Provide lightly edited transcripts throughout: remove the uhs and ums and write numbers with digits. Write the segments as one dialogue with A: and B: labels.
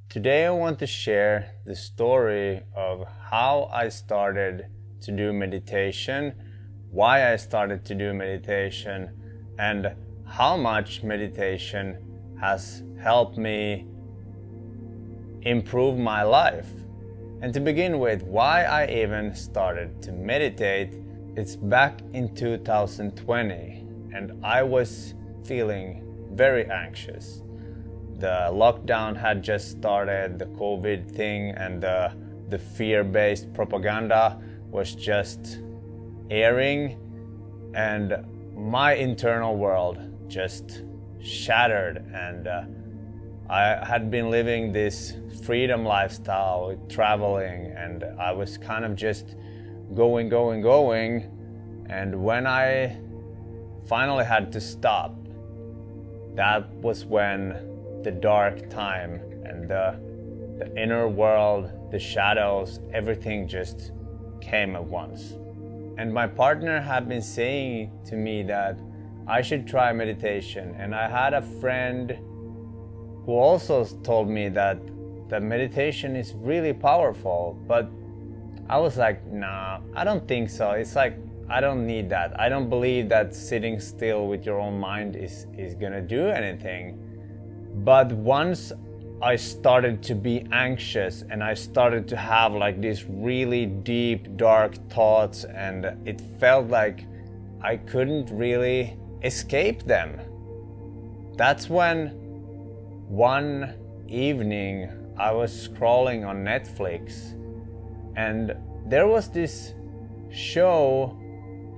A: Today I want to share the story of how I started to do meditation, why I started to do meditation, and how much meditation has helped me improve my life. And to begin with, why I even started to meditate, it's back in 2020 and I was feeling very anxious. The lockdown had just started, the COVID thing and the fear-based propaganda was just airing, and my internal world just shattered. And I had been living this freedom lifestyle, traveling, and I was kind of just going. And when I finally had to stop, that was when the dark time and the inner world, the shadows, everything just came at once. And my partner had been saying to me that I should try meditation, and I had a friend who also told me that meditation is really powerful, but I was like, nah, I don't think so. It's like, I don't need that. I don't believe that sitting still with your own mind is gonna do anything. But once I started to be anxious and I started to have like these really deep, dark thoughts, and it felt like I couldn't really escape them. That's when one evening I was scrolling on Netflix and there was this show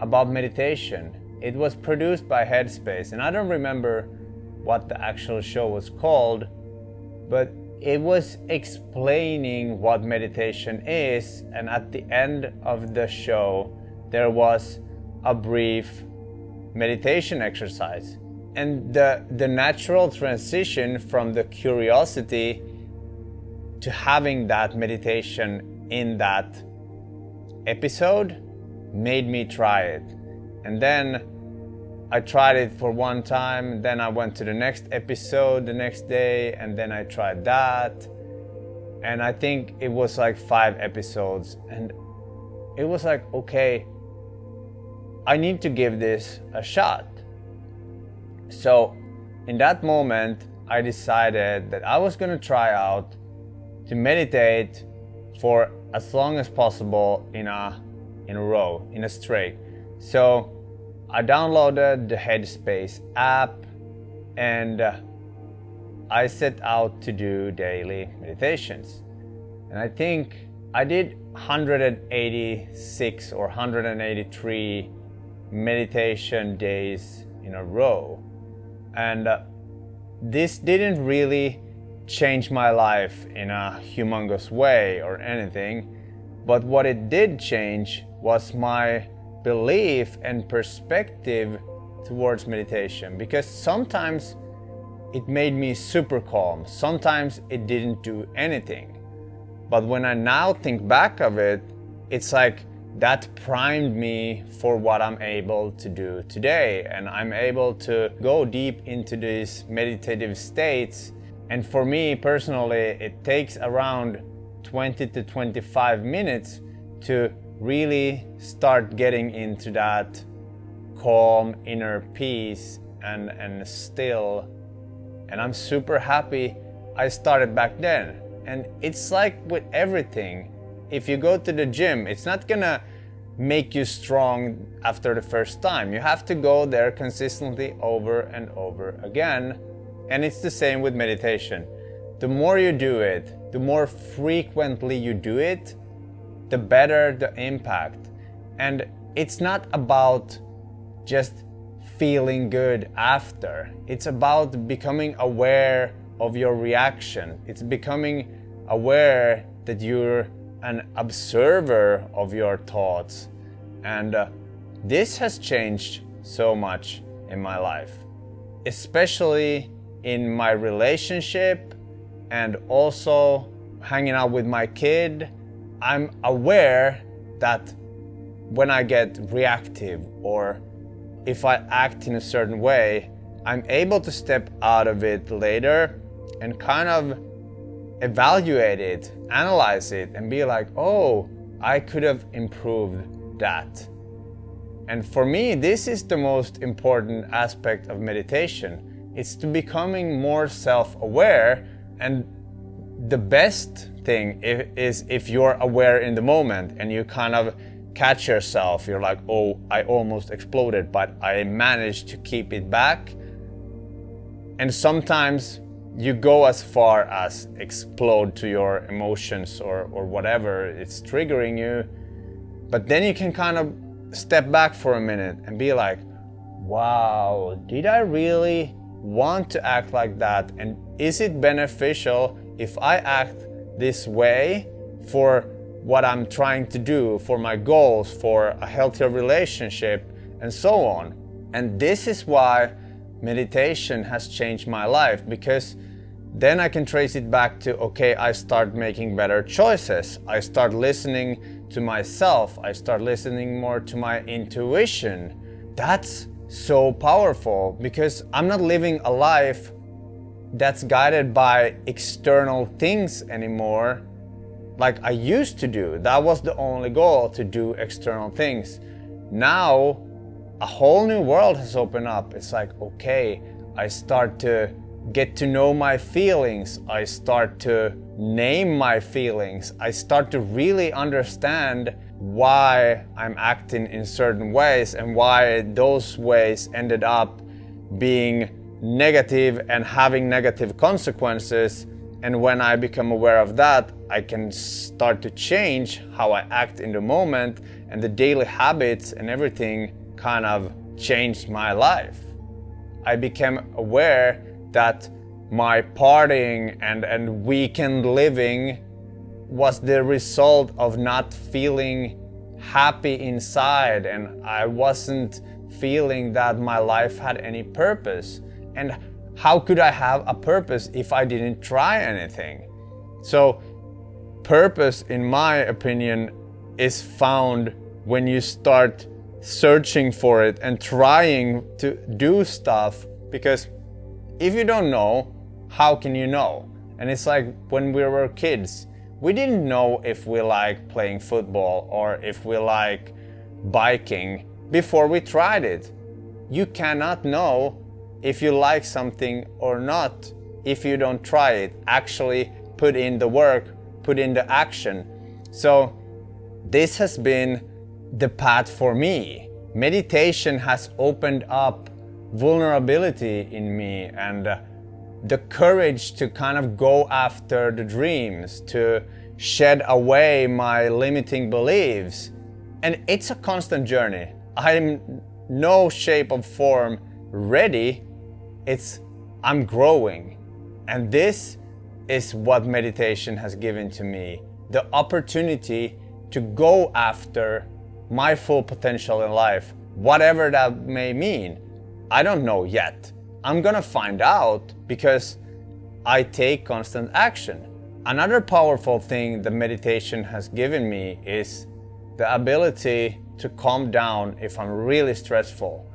A: about meditation. It was produced by Headspace, and I don't remember what the actual show was called, but it was explaining what meditation is, and at the end of the show there was a brief meditation exercise. And the natural transition from the curiosity to having that meditation in that episode made me try it. And then I tried it for one time, then I went to the next episode the next day, and then I tried that. And I think it was like 5 episodes, and it was like, okay, I need to give this a shot. So in that moment, I decided that I was gonna try out to meditate for as long as possible in a row, in a straight. So I downloaded the Headspace app and I set out to do daily meditations. And I think I did 186 or 183 meditation days in a row. And this didn't really change my life in a humongous way or anything, but what it did change was my belief and perspective towards meditation, because sometimes it made me super calm, sometimes it didn't do anything. But when I now think back of it, it's like that primed me for what I'm able to do today, and I'm able to go deep into these meditative states. And for me personally, it takes around 20 to 25 minutes to really start getting into that calm inner peace and still. And I'm super happy I started back then. And it's like with everything, if you go to the gym, it's not gonna make you strong after the first time. You have to go there consistently over and over again. And it's the same with meditation. The more you do it, the more frequently you do it, the better the impact. And it's not about just feeling good after. It's about becoming aware of your reaction. It's becoming aware that you're an observer of your thoughts. And this has changed so much in my life, especially in my relationship and also hanging out with my kid. I'm aware that when I get reactive or if I act in a certain way, I'm able to step out of it later and kind of evaluate it, analyze it, and be like, oh, I could have improved that. And for me, this is the most important aspect of meditation. It's to becoming more self-aware, and the best thing is if you're aware in the moment and you kind of catch yourself. You're like, oh, I almost exploded, but I managed to keep it back. And sometimes you go as far as explode to your emotions or whatever it's triggering you. But then you can kind of step back for a minute and be like, wow, did I really want to act like that? And is it beneficial if I act this way for what I'm trying to do, for my goals, for a healthier relationship, and so on? And this is why meditation has changed my life, because then I can trace it back to, okay, I start making better choices. I start listening to myself. I start listening more to my intuition. That's so powerful, because I'm not living a life that's guided by external things anymore like I used to do. That was the only goal, to do external things. Now a whole new world has opened up. It's like, okay, I start to get to know my feelings. I start to name my feelings. I start to really understand why I'm acting in certain ways and why those ways ended up being negative and having negative consequences. And when I become aware of that, I can start to change how I act in the moment, and the daily habits and everything kind of changed my life. I became aware that my partying and weekend living was the result of not feeling happy inside, and I wasn't feeling that my life had any purpose. And how could I have a purpose if I didn't try anything? So purpose, in my opinion, is found when you start searching for it and trying to do stuff, because if you don't know, how can you know? And it's like when we were kids, we didn't know if we like playing football or if we like biking before we tried it. You cannot know if you like something or not if you don't try it. Actually put in the work, put in the action. So this has been the path for me. Meditation has opened up vulnerability in me and the courage to kind of go after the dreams, to shed away my limiting beliefs. And it's a constant journey. I'm no shape or form ready. I'm growing. And this is what meditation has given to me. The opportunity to go after my full potential in life, whatever that may mean. I don't know yet. I'm gonna find out because I take constant action. Another powerful thing that meditation has given me is the ability to calm down if I'm really stressful.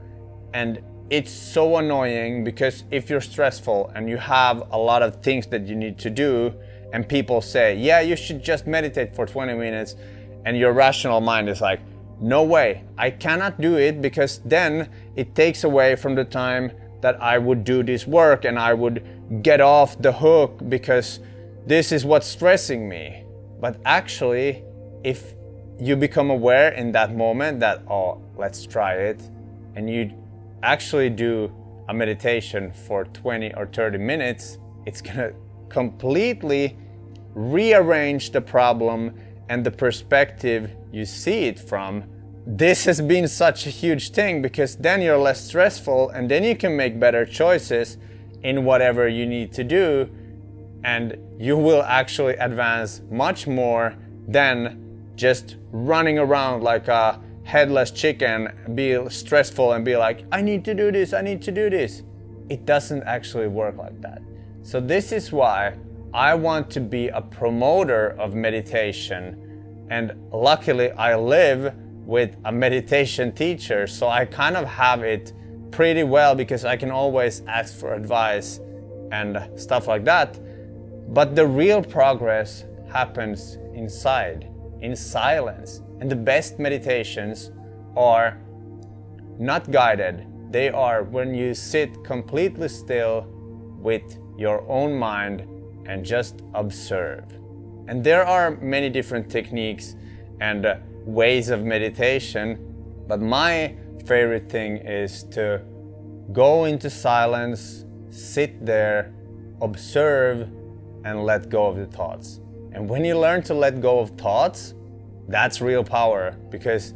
A: And it's so annoying because if you're stressful and you have a lot of things that you need to do and people say, yeah, you should just meditate for 20 minutes, and your rational mind is like, no way, I cannot do it, because then it takes away from the time that I would do this work and I would get off the hook because this is what's stressing me. But actually, if you become aware in that moment that, oh, let's try it, and you actually do a meditation for 20 or 30 minutes, it's gonna completely rearrange the problem and the perspective you see it from. This has been such a huge thing because then you're less stressful and then you can make better choices in whatever you need to do, and you will actually advance much more than just running around like a headless chicken, be stressful and be like, I need to do this, I need to do this. It doesn't actually work like that. So this is why I want to be a promoter of meditation, and luckily I live with a meditation teacher, so I kind of have it pretty well because I can always ask for advice and stuff like that. But the real progress happens inside, in silence. And the best meditations are not guided. They are when you sit completely still with your own mind and just observe. And there are many different techniques and ways of meditation, but my favorite thing is to go into silence, sit there, observe, and let go of the thoughts. And when you learn to let go of thoughts, that's real power, because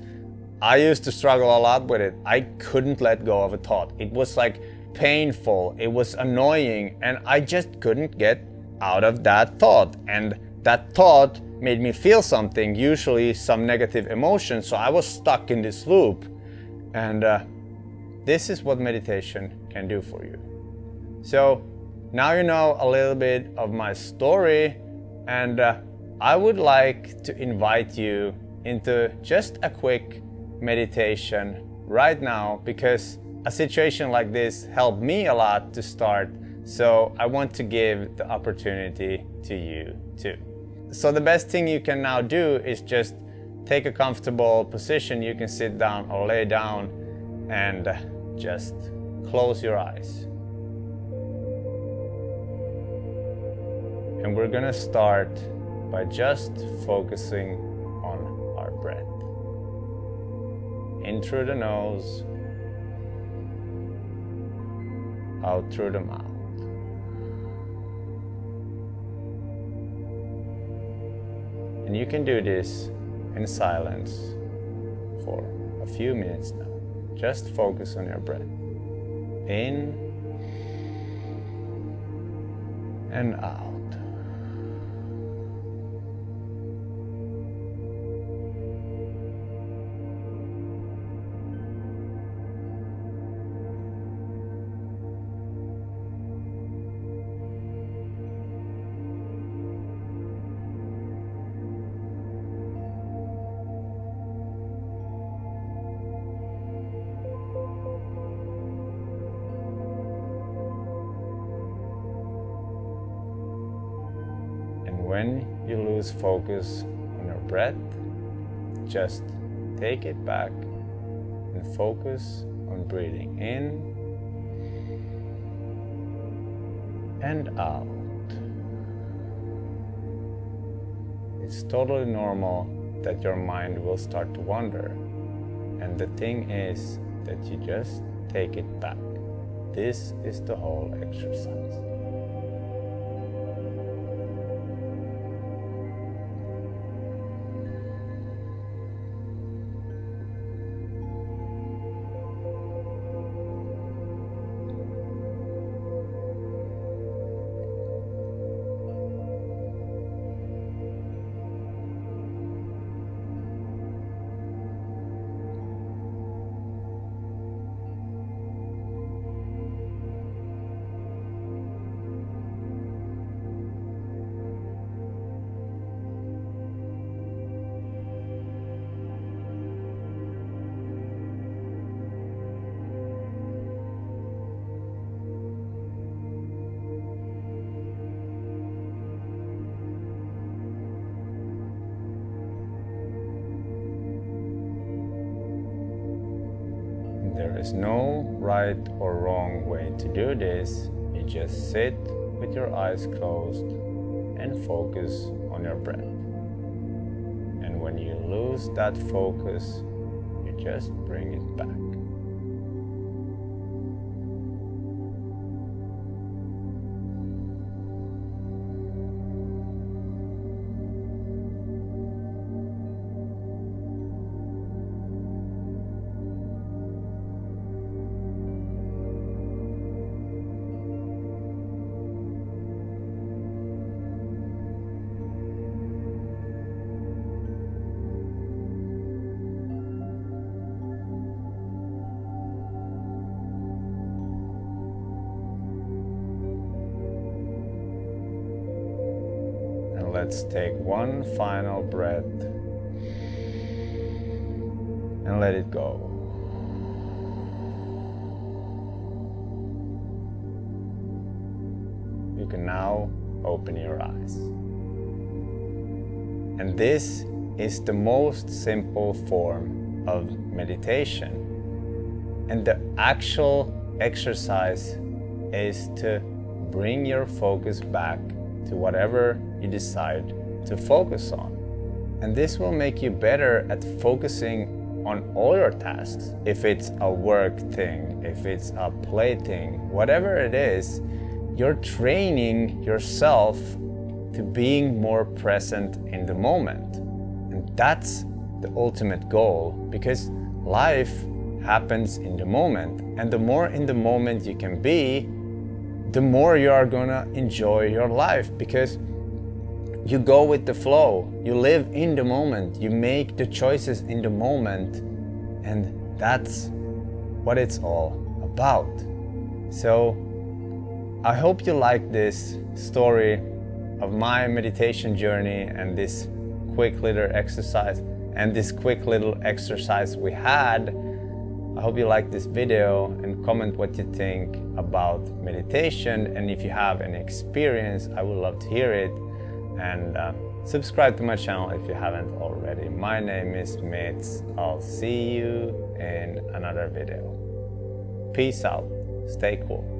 A: I used to struggle a lot with it. I couldn't let go of a thought. It was like painful, it was annoying, and I just couldn't get out of that thought. And that thought made me feel something, usually some negative emotion, so I was stuck in this loop. And this is what meditation can do for you. So now you know a little bit of my story, and I would like to invite you into just a quick meditation right now, because a situation like this helped me a lot to start, so I want to give the opportunity to you too. So the best thing you can now do is just take a comfortable position. You can sit down or lay down and just close your eyes. And we're gonna start by just focusing on our breath. In through the nose, out through the mouth. And you can do this in silence for a few minutes now. Just focus on your breath. In and out. When you lose focus on your breath, just take it back and focus on breathing in and out. It's totally normal that your mind will start to wander, and the thing is that you just take it back. This is the whole exercise. There is no right or wrong way to do this. You just sit with your eyes closed and focus on your breath. And when you lose that focus, you just bring it back. Let's take one final breath and let it go. You can now open your eyes. And this is the most simple form of meditation. And the actual exercise is to bring your focus back to whatever you decide to focus on. And this will make you better at focusing on all your tasks. If it's a work thing, if it's a play thing, whatever it is, you're training yourself to being more present in the moment. And that's the ultimate goal, because life happens in the moment. And the more in the moment you can be, the more you are gonna enjoy your life, because you go with the flow, you live in the moment, you make the choices in the moment, and that's what it's all about. So I hope you like this story of my meditation journey and this quick little exercise we had. I hope you like this video, and comment what you think about meditation, and if you have any experience, I would love to hear it. And subscribe to my channel if you haven't already. My name is Mitz. I'll see you in another video. Peace out. Stay cool.